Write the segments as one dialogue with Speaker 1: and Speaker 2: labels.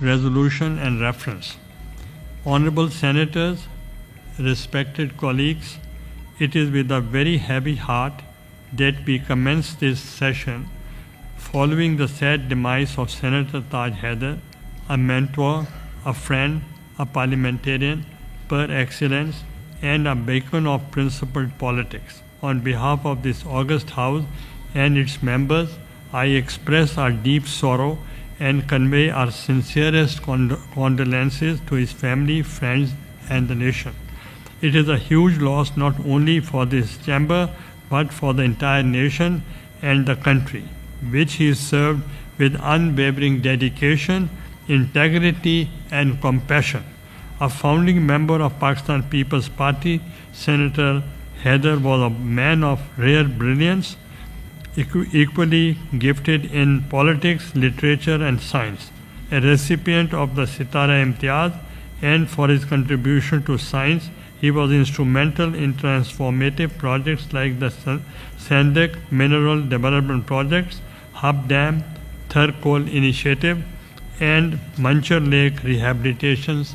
Speaker 1: resolution and reference. Honorable Senators, respected colleagues, it is with a very heavy heart that we commence this session following the sad demise of Senator Taj Haider, a mentor, a friend, a parliamentarian par excellence, and a beacon of principled politics. On behalf of this august House and its members, I express our deep sorrow and convey our sincerest condolences to his family, friends, and the nation. It is a huge loss not only for this chamber but for the entire nation and the country, which he served with unwavering dedication, integrity, and compassion. A founding member of Pakistan People's Party, Senator Haider was a man of rare brilliance, equally gifted in politics, literature, and science, a recipient of the Sitara Imtiaz, and for his contribution to science, he was instrumental in transformative projects like the Sandak Mineral Development Projects, Hub Dam, Thar Coal Initiative, and Manchar Lake rehabilitations,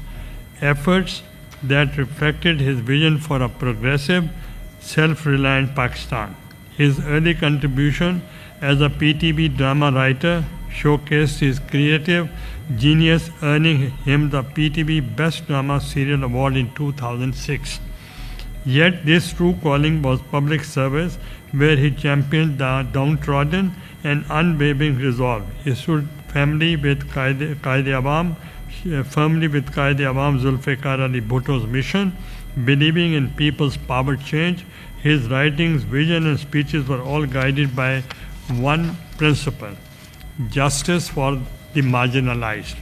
Speaker 1: efforts that reflected his vision for a progressive, self-reliant Pakistan. His early contribution as a PTV drama writer showcased his creative genius, earning him the PTV Best Drama Serial Award in 2006. Yet this true calling was public service, where he championed the downtrodden and unwavering resolve. He stood firmly with Qaid-e-Awam Zulfikar Ali Bhutto's mission, believing in people's power change. His writings, vision, and speeches were all guided by one principle: justice for the marginalized.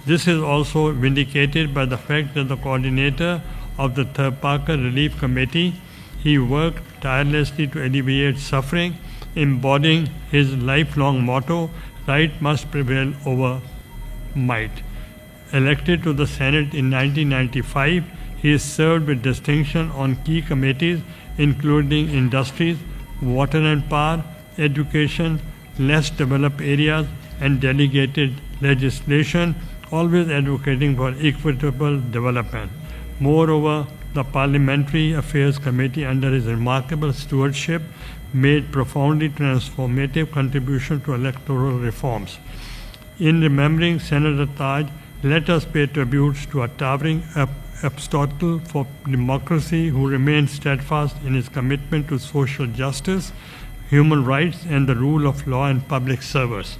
Speaker 1: This is also vindicated by the fact that the coordinator of the Tharparkar Relief Committee, he worked tirelessly to alleviate suffering, embodying his lifelong motto, right must prevail over might. Elected to the Senate in 1995, he served with distinction on key committees including industries, water and power, education, less developed areas, and delegated legislation, always advocating for equitable development. Moreover, the Parliamentary Affairs Committee, under his remarkable stewardship, made profoundly transformative contribution to electoral reforms. In remembering Senator Taj, let us pay tributes to a towering obstacle for democracy who remained steadfast in his commitment to social justice, human rights, and the rule of law and public service.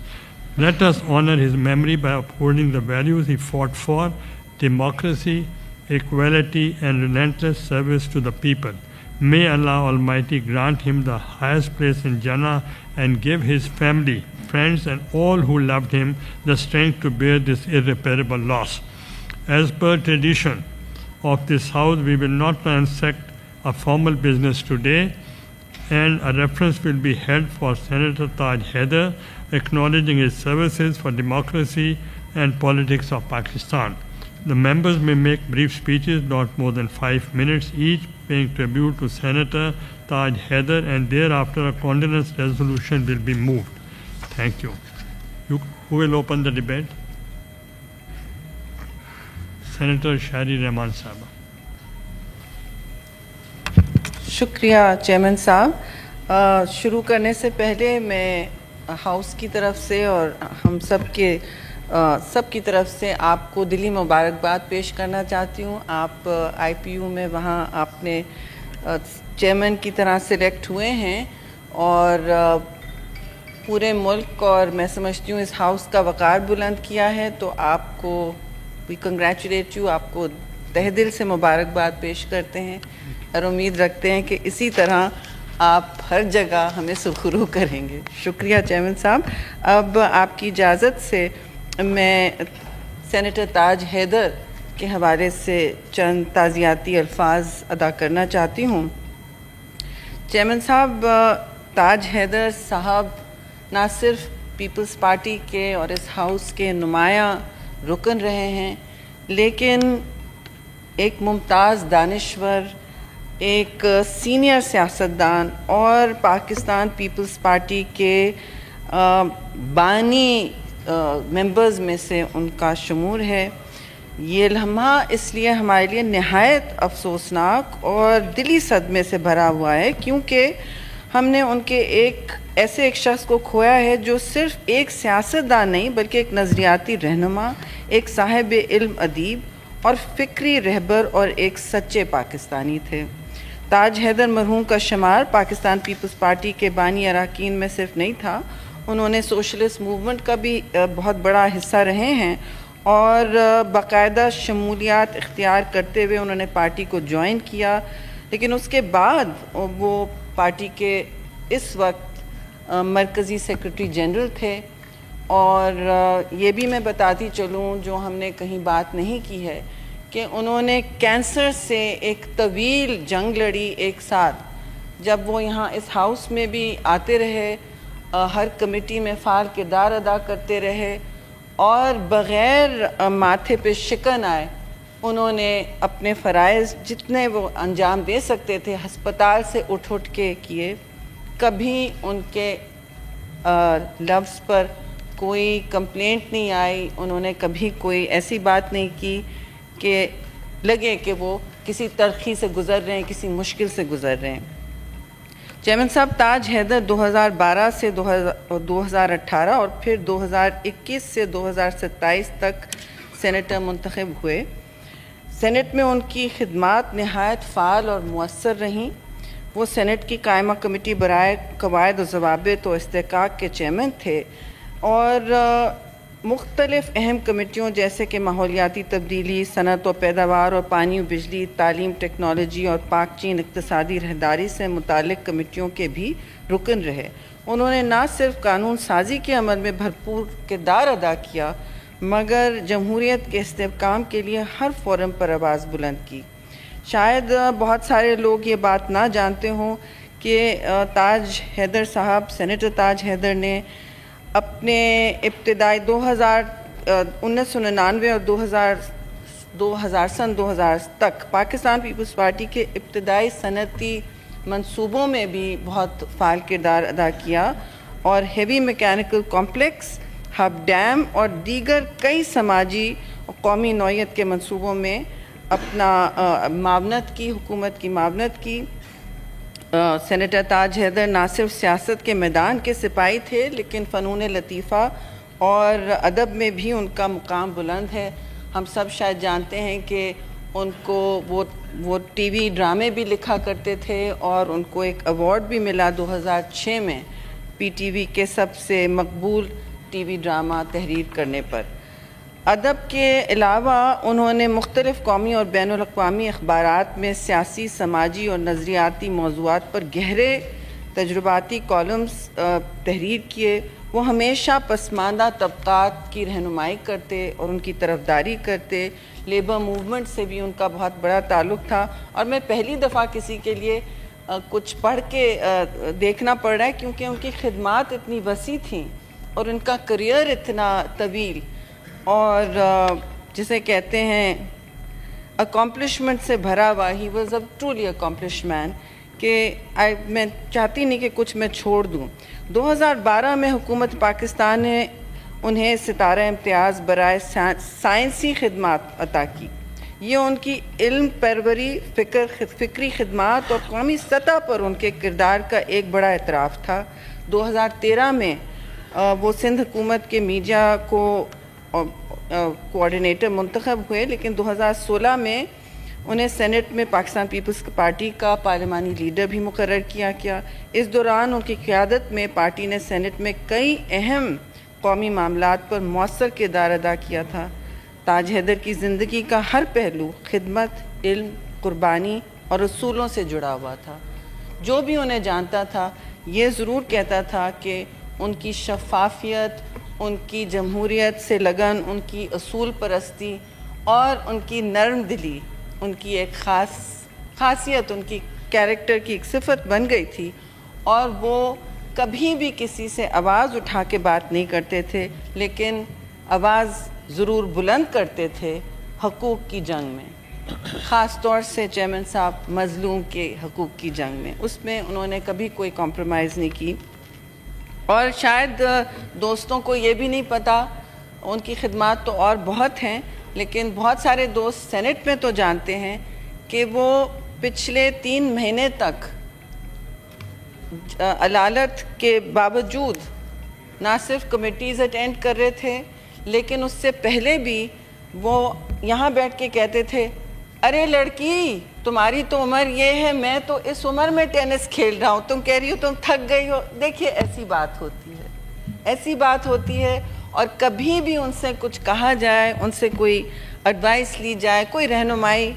Speaker 1: Let us honor his memory by upholding the values he fought for: democracy, equality, and relentless service to the people. May Allah Almighty grant him the highest place in Jannah and give his family, friends, and all who loved him the strength to bear this irreparable loss. As per tradition of this House, we will not transact a formal business today, and a reference will be held for Senator Taj Haider, acknowledging his services for democracy and politics of Pakistan. The members may make brief speeches, not more than 5 minutes each, paying tribute to Senator Taj Haider, and thereafter a condolence resolution will be moved. Thank you. Who will open the debate? Senator Shari Rahman Sahaba.
Speaker 2: شکریہ chairman صاحب. شروع کرنے سے پہلے میں house کی طرف سے اور ہم سب کی طرف سے آپ کو دلی مبارکباد پیش کرنا چاہتی ہوں. آپ آئی پی یو میں وہاں آپ نے چیئرمین کی طرح سلیکٹ ہوئے ہیں اور پورے ملک اور میں سمجھتی ہوں اس ہاؤس کا وقار بلند کیا ہے, تو آپ کو وی کنگریچولیٹ یو, آپ کو تہ دل سے مبارکباد پیش کرتے ہیں اور امید رکھتے ہیں کہ اسی طرح آپ ہر جگہ ہمیں سرخرو کریں گے. شکریہ چیئرمین صاحب. اب آپ کی اجازت سے میں سینیٹر تاج حیدر کے حوالے سے چند تعزیتی الفاظ ادا کرنا چاہتی ہوں. چیئرمین صاحب, تاج حیدر صاحب نہ صرف پیپلز پارٹی کے اور اس ہاؤس کے نمایاں رکن رہے ہیں, لیکن ایک ممتاز دانشور, ایک سینئر سیاستدان اور پاکستان پیپلز پارٹی کے بانی ممبرز میں سے ان کا شمور ہے۔ یہ لمحہ اس لیے ہمارے لیے نہایت افسوسناک اور دلی صدمے سے بھرا ہوا ہے، کیونکہ ہم نے ان کے ایک شخص کو کھویا ہے جو صرف ایک سیاستدان نہیں بلکہ ایک نظریاتی رہنما، ایک صاحب علم، ادیب اور فکری رہبر اور ایک سچے پاکستانی تھے۔ تاج حیدر مرحوم کا شمار پاکستان پیپلز پارٹی کے بانی اراکین میں صرف نہیں تھا، انہوں نے سوشلسٹ موومنٹ کا بھی بہت بڑا حصہ رہے ہیں اور باقاعدہ شمولیات اختیار کرتے ہوئے انہوں نے پارٹی کو جوائن کیا، لیکن اس کے بعد وہ پارٹی کے اس وقت مرکزی سیکرٹری جنرل تھے۔ اور یہ بھی میں بتاتی چلوں جو ہم نے کہیں بات نہیں کی ہے کہ انہوں نے کینسر سے ایک طویل جنگ لڑی ایک ساتھ، جب وہ یہاں اس ہاؤس میں بھی آتے رہے، ہر کمیٹی میں فعال کردار ادا کرتے رہے اور بغیر ماتھے پہ شکن آئے انہوں نے اپنے فرائض جتنے وہ انجام دے سکتے تھے ہسپتال سے اٹھ کے کیے۔ کبھی ان کے لفظ پر کوئی کمپلینٹ نہیں آئی، انہوں نے کبھی کوئی ایسی بات نہیں کی کہ لگے کہ وہ کسی تلخی سے گزر رہے ہیں، کسی مشکل سے گزر رہے ہیں۔ چیئرمین صاحب تاج حیدر 2012 سے 2018 اور پھر 2021 سے 2027 تک سینیٹر منتخب ہوئے۔ سینٹ میں ان کی خدمات نہایت فعال اور مؤثر رہیں۔ وہ سینٹ کی قائمہ کمیٹی برائے قواعد و ضوابط و استحقاق کے چیئرمین تھے اور مختلف اہم کمیٹیوں جیسے کہ ماحولیاتی تبدیلی، صنعت و پیداوار اور پانی و بجلی، تعلیم، ٹیکنالوجی اور پاک چین اقتصادی راہداری سے متعلق کمیٹیوں کے بھی رکن رہے۔ انہوں نے نہ صرف قانون سازی کے عمل میں بھرپور کردار ادا کیا مگر جمہوریت کے استحکام کے لیے ہر فورم پر آواز بلند کی۔ شاید بہت سارے لوگ یہ بات نہ جانتے ہوں کہ تاج حیدر صاحب، سینیٹر تاج حیدر نے اپنے ابتدائی 1999 اور 2000 تک پاکستان پیپلز پارٹی کے ابتدائی صنعتی منصوبوں میں بھی بہت فعال کردار ادا کیا اور heavy mechanical complex, Hub dam اور دیگر کئی سماجی اور قومی نوعیت کے منصوبوں میں اپنا معاونت کی، حکومت کی معاونت کی۔ سینیٹر تاج حیدر نہ صرف سیاست کے میدان کے سپاہی تھے لیکن فنون لطیفہ اور ادب میں بھی ان کا مقام بلند ہے۔ ہم سب شاید جانتے ہیں کہ ان کو وہ ٹی وی ڈرامے بھی لکھا کرتے تھے اور ان کو ایک ایوارڈ بھی ملا 2006 میں پی ٹی وی کے سب سے مقبول ٹی وی ڈرامہ تحریر کرنے پر۔ ادب کے علاوہ انہوں نے مختلف قومی اور بین الاقوامی اخبارات میں سیاسی، سماجی اور نظریاتی موضوعات پر گہرے تجرباتی کالمز تحریر کیے۔ وہ ہمیشہ پسماندہ طبقات کی رہنمائی کرتے اور ان کی طرفداری کرتے۔ لیبر موومنٹ سے بھی ان کا بہت بڑا تعلق تھا اور میں پہلی دفعہ کسی کے لیے کچھ پڑھ کے دیکھنا پڑ رہا ہے کیونکہ ان کی خدمات اتنی وسیع تھیں اور ان کا کریئر اتنا طویل اور جسے کہتے ہیں اکمپلشمنٹ سے بھرا ہوا۔ He was a truly accomplished man کہ میں چاہتی نہیں کہ کچھ میں چھوڑ دوں۔ 2012 میں حکومت پاکستان نے انہیں ستارہ امتیاز برائے سائنسی خدمات عطا کی۔ یہ ان کی علم پروری، فکری خدمات اور قومی سطح پر ان کے کردار کا ایک بڑا اعتراف تھا۔ 2013 میں وہ سندھ حکومت کے میڈیا کو کوآرڈینیٹر منتخب ہوئے لیکن 2016 میں انہیں سینٹ میں پاکستان پیپلز پارٹی کا پارلیمانی لیڈر بھی مقرر کیا گیا۔ اس دوران ان کی قیادت میں پارٹی نے سینٹ میں کئی اہم قومی معاملات پر مؤثر کردار ادا کیا تھا۔ تاج حیدر کی زندگی کا ہر پہلو خدمت، علم، قربانی اور اصولوں سے جڑا ہوا تھا۔ جو بھی انہیں جانتا تھا یہ ضرور کہتا تھا کہ ان کی شفافیت، ان کی جمہوریت سے لگن، ان کی اصول پرستی اور ان کی نرم دلی ان کی ایک خاصیت، ان کی کیریکٹر کی ایک صفت بن گئی تھی اور وہ کبھی بھی کسی سے آواز اٹھا کے بات نہیں کرتے تھے لیکن آواز ضرور بلند کرتے تھے حقوق کی جنگ میں، خاص طور سے چیئرمین صاحب مظلوم کے حقوق کی جنگ میں، اس میں انہوں نے کبھی کوئی کمپرومائز نہیں کی۔ اور شاید دوستوں کو یہ بھی نہیں پتہ ان کی خدمات تو اور بہت ہیں، لیکن بہت سارے دوست سینٹ میں تو جانتے ہیں کہ وہ پچھلے 3 مہینے تک علالت کے باوجود نہ صرف کمیٹیز اٹینڈ کر رہے تھے، لیکن اس سے پہلے بھی وہ یہاں بیٹھ کے کہتے تھے، ارے لڑکی تمہاری تو عمر یہ ہے، میں تو اس عمر میں ٹینس کھیل رہا ہوں، تم کہہ رہی ہو تم تھک گئی ہو۔ دیکھیے ایسی بات ہوتی ہے اور کبھی بھی ان سے کچھ کہا جائے، ان سے کوئی ایڈوائس لی جائے، کوئی رہنمائی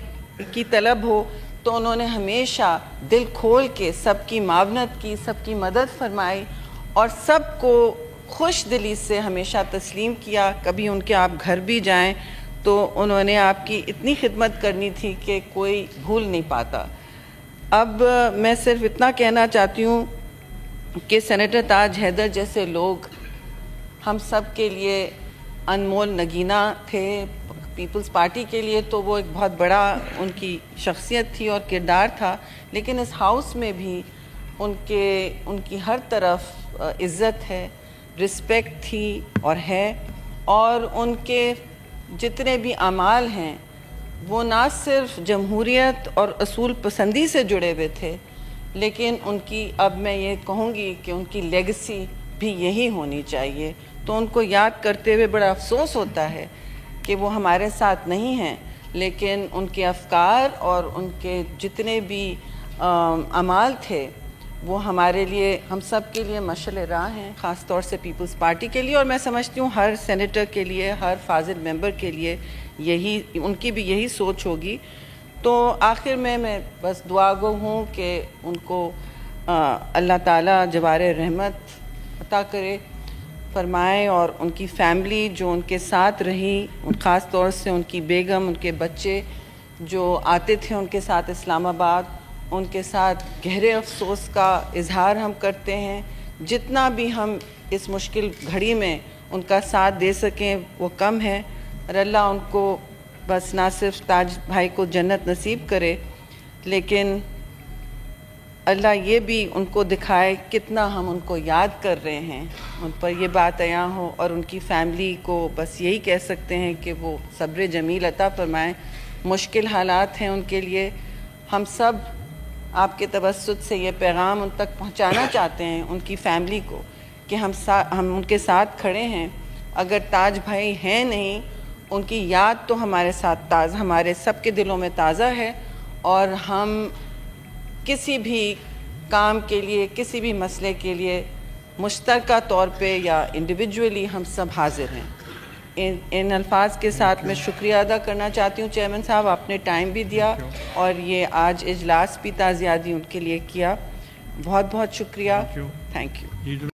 Speaker 2: کی طلب ہو، تو انہوں نے ہمیشہ دل کھول کے سب کی معاونت کی، سب کی مدد فرمائی اور سب کو خوش دلی سے ہمیشہ تسلیم کیا۔ کبھی ان کے آپ گھر بھی جائیں تو انہوں نے آپ کی اتنی خدمت کرنی تھی کہ کوئی بھول نہیں پاتا۔ اب میں صرف اتنا کہنا چاہتی ہوں کہ سینیٹر تاج حیدر جیسے لوگ ہم سب کے لیے انمول نگینہ تھے۔ پیپلز پارٹی کے لیے تو وہ ایک بہت بڑا ان کی شخصیت تھی اور کردار تھا، لیکن اس ہاؤس میں بھی ان کی ہر طرف عزت ہے، رسپیکٹ تھی اور ہے، اور ان کے جتنے بھی اعمال ہیں وہ نہ صرف جمہوریت اور اصول پسندی سے جڑے ہوئے تھے، لیکن ان کی، اب میں یہ کہوں گی کہ ان کی لیگسی بھی یہی ہونی چاہیے۔ تو ان کو یاد کرتے ہوئے بڑا افسوس ہوتا ہے کہ وہ ہمارے ساتھ نہیں ہیں، لیکن ان کے افکار اور ان کے جتنے بھی اعمال تھے وہ ہمارے لیے، ہم سب کے لیے مشعل راہ ہیں، خاص طور سے پیپلز پارٹی کے لیے، اور میں سمجھتی ہوں ہر سینیٹر کے لیے، ہر فاضل ممبر کے لیے یہی، ان کی بھی یہی سوچ ہوگی۔ تو آخر میں بس دعا گو ہوں کہ ان کو اللہ تعالیٰ جوار رحمت عطا کرے، فرمائے، اور ان کی فیملی جو ان کے ساتھ رہی، خاص طور سے ان کی بیگم، ان کے بچے جو آتے تھے ان کے ساتھ اسلام آباد، ان کے ساتھ گہرے افسوس کا اظہار ہم کرتے ہیں۔ جتنا بھی ہم اس مشکل گھڑی میں ان کا ساتھ دے سکیں وہ کم ہے، اور اللہ ان کو بس نہ صرف تاج بھائی کو جنت نصیب کرے، لیکن اللہ یہ بھی ان کو دکھائے کتنا ہم ان کو یاد کر رہے ہیں، ان پر یہ بات عیاں ہو، اور ان کی فیملی کو بس یہی کہہ سکتے ہیں کہ وہ صبر جمیل عطا فرمائیں۔ مشکل حالات ہیں ان کے لیے، ہم سب آپ کے توسط سے یہ پیغام ان تک پہنچانا چاہتے ہیں ان کی فیملی کو کہ ہم ان کے ساتھ کھڑے ہیں۔ اگر تاج بھائی ہیں نہیں، ان کی یاد تو ہمارے ساتھ تازہ، ہمارے سب کے دلوں میں تازہ ہے، اور ہم کسی بھی کام کے لیے، کسی بھی مسئلے کے لیے مشترکہ طور پہ یا انڈیویجولی ہم سب حاضر ہیں۔ ان الفاظ کے ساتھ میں شکریہ ادا کرنا چاہتی ہوں چیئرمین صاحب، آپ نے ٹائم بھی دیا اور یہ آج اجلاس بھی تعزیتی ان کے لیے کیا، بہت بہت شکریہ، تھینک یو۔